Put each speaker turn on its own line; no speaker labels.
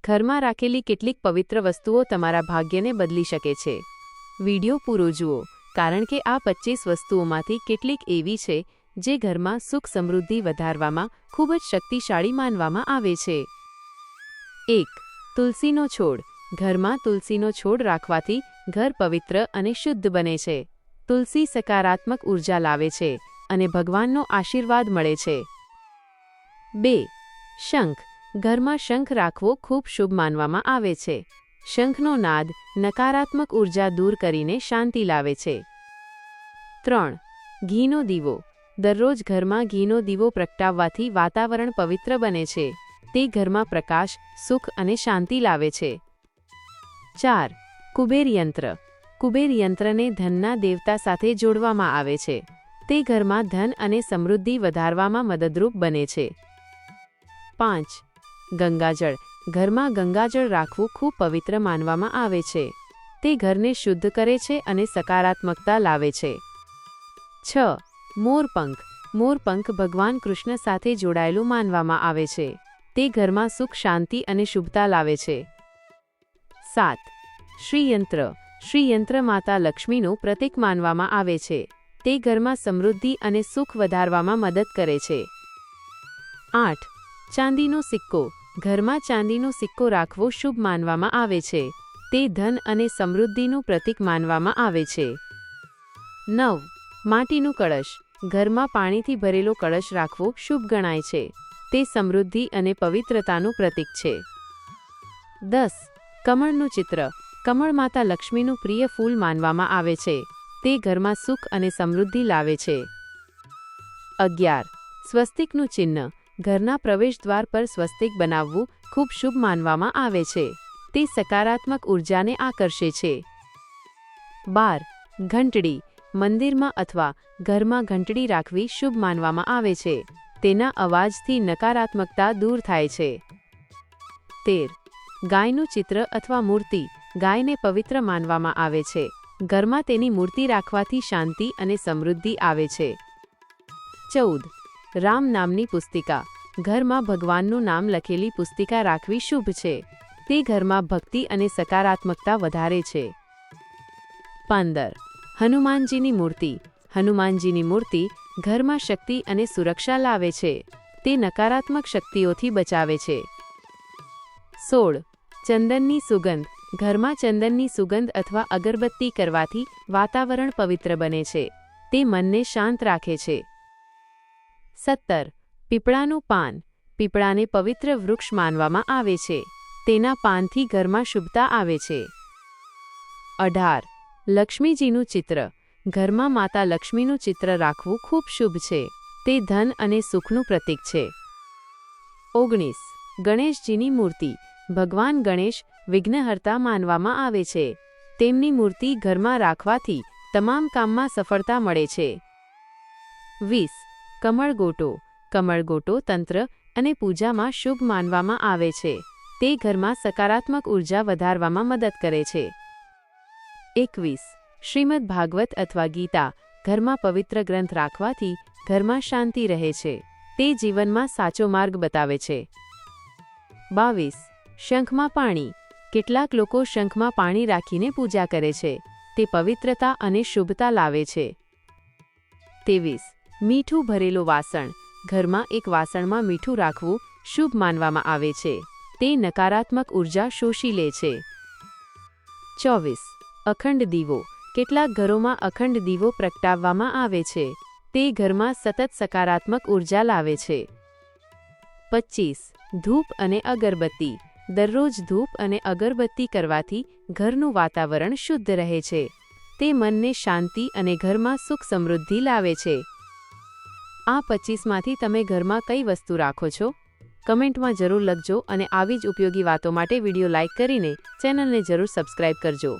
ઘરમાં રાખેલી કેટલીક પવિત્ર વસ્તુઓ તમારા ભાગ્યને બદલી શકે છે। વિડિયો પૂરો જુઓ, કારણ કે આ 25 વસ્તુઓમાંથી કેટલીક એવી છે જે ઘરમાં સુખ સમૃદ્ધિ વધારવામાં ખૂબ જ શક્તિશાળી માનવામાં આવે છે। 1. તુલસીનો છોડ। ઘરમાં તુલસીનો છોડ રાખવાથી ઘર પવિત્ર અને શુદ્ધ બને છે। તુલસી સકારાત્મક ઉર્જા લાવે છે અને ભગવાનનો આશીર્વાદ મળે છે। 2. શંખ। ઘરમાં શંખ રાખવો ખૂબ શુભ માનવામાં આવે છે। શંખનો નાદ નકારાત્મક ઉર્જા દૂર કરીને શાંતિ લાવે છે। 3. ઘીનો દીવો। દરરોજ ઘરમાં ઘીનો દીવો પ્રગટાવવાથી વાતાવરણ પવિત્ર બને છે। તે ઘરમાં પ્રકાશ, સુખ અને શાંતિ લાવે છે। 4. કુબેર યંત્ર। કુબેર યંત્રને ધનના દેવતા સાથે જોડવામાં આવે છે। તે ઘરમાં ધન અને સમૃદ્ધિ વધારવામાં મદદરૂપ બને છે। 5. ગંગાજળ। ઘરમાં ગંગાજળ રાખવું ખૂબ પવિત્ર માનવામાં આવે છે। તે ઘરને શુદ્ધ કરે છે અને સકારાત્મકતા લાવે છે। 6. મોરપંખ। મોરપંખ ભગવાન કૃષ્ણ સાથે જોડાયેલું માનવામાં આવે છે। તે ઘરમાં સુખ, શાંતિ અને શુભતા લાવે છે। 7. શ્રીયંત્ર। શ્રીયંત્ર માતા લક્ષ્મીનું પ્રતીક માનવામાં આવે છે। તે ઘરમાં સમૃદ્ધિ અને સુખ વધારવામાં મદદ કરે છે। 8. ચાંદીનો સિક્કો। ઘરમાં ચાંદીનો સિક્કો રાખવો શુભ માનવામાં આવે છે। તે ધન અને સમૃદ્ધિનું પ્રતીક માનવામાં આવે છે। 9. માટીનું કળશ। ઘરમાં પાણીથી ભરેલો કળશ રાખવો શુભ ગણાય છે। તે સમૃદ્ધિ અને પવિત્રતાનું પ્રતીક છે। 10. કમળનું ચિત્ર। કમળ માતા લક્ષ્મીનું પ્રિય ફૂલ માનવામાં આવે છે। તે ઘરમાં સુખ અને સમૃદ્ધિ લાવે છે। 11. સ્વસ્તિકનું ચિહ્ન। ઘરના પ્રવેશદ્વાર પર સ્વસ્તિક બનાવવું ખૂબ શુભ માનવામાં આવે છે। તે સકારાત્મક ઉર્જાને આકર્ષે છે। 12. ઘંટડી। મંદિરમાં અથવા ઘરમાં ઘંટડી રાખવી શુભ માનવામાં આવે છે। તેના અવાજથી નકારાત્મકતા દૂર થાય છે। 13. ગાયનું ચિત્ર અથવા મૂર્તિ। ગાયને પવિત્ર માનવામાં આવે છે। ઘરમાં તેની મૂર્તિ રાખવાથી શાંતિ અને સમૃદ્ધિ આવે છે। 14. રામ નામની પુસ્તિકા। ઘરમાં ભગવાનનું નામ લખેલી પુસ્તિકા રાખવી શુભ છે। તે ઘરમાં ભક્તિ અને સકારાત્મકતા વધારે છે। 15. હનુમાનજીની મૂર્તિ। હનુમાનજીની મૂર્તિ ઘરમાં શક્તિ અને સુરક્ષા લાવે છે। તે નકારાત્મક શક્તિઓથી બચાવે છે। 16. ચંદનની સુગંધ। ઘરમાં ચંદનની સુગંધ અથવા અગરબત્તી કરવાથી વાતાવરણ પવિત્ર બને છે। તે મનને શાંત રાખે છે। 17. પીપળાનું પાન। પીપળાને પવિત્ર વૃક્ષ માનવામાં આવે છે। તેના પાનથી ઘરમાં શુભતા આવે છે। 18. લક્ષ્મીજીનું ચિત્ર। ઘરમાં માતા લક્ષ્મીનું ચિત્ર રાખવું ખૂબ શુભ છે। તે ધન અને સુખનું પ્રતીક છે। 19. ગણેશજીની મૂર્તિ। ભગવાન ગણેશ વિઘ્નહર્તા માનવામાં આવે છે। તેમની મૂર્તિ ઘરમાં રાખવાથી તમામ કામમાં સફળતા મળે છે। 20. કમળગોટો। કમળગોટો તંત્ર અને પૂજામાં શુભ માનવામાં આવે છે। તે ઘરમાં સકારાત્મક ઉર્જા વધારવામાં મદદ કરે છે। 21. શ્રીમદ્ ભાગવત અથવા ગીતા। ઘરમાં પવિત્ર ગ્રંથ રાખવાથી ઘરમાં શાંતિ રહે છે। તે જીવનમાં સાચો માર્ગ બતાવે છે। 22. શંખમાં પાણી। કેટલાક લોકો શંખમાં પાણી રાખીને પૂજા કરે છે। તે પવિત્રતા અને શુભતા લાવે છે। 23. મીઠું ભરેલું વાસણ। ઘરમાં એક વાસણમાં મીઠું રાખવું શુભ માનવામાં આવે છે। તે નકારાત્મક ઉર્જા શોષી લે છે। 24. અખંડ દીવો। કેટલાક ઘરોમાં અખંડ દીવો પ્રગટાવવામાં આવે છે। તે ઘરમાં સતત સકારાત્મક ઉર્જા લાવે છે। 25. ધૂપ અને અગરબત્તી। દરરોજ ધૂપ અને અગરબત્તી કરવાથી ઘરનું વાતાવરણ શુદ્ધ રહે છે। તે મનને શાંતિ અને ઘરમાં સુખ સમૃદ્ધિ લાવે છે। આ 25માંથી તમે ઘરમાં કઈ વસ્તુ રાખો છો? કમેન્ટમાં જરૂર લખજો અને આવી જ ઉપયોગી વાતો માટે વિડીયો લાઇક કરીને ચેનલને જરૂર સબસ્ક્રાઇબ કરજો।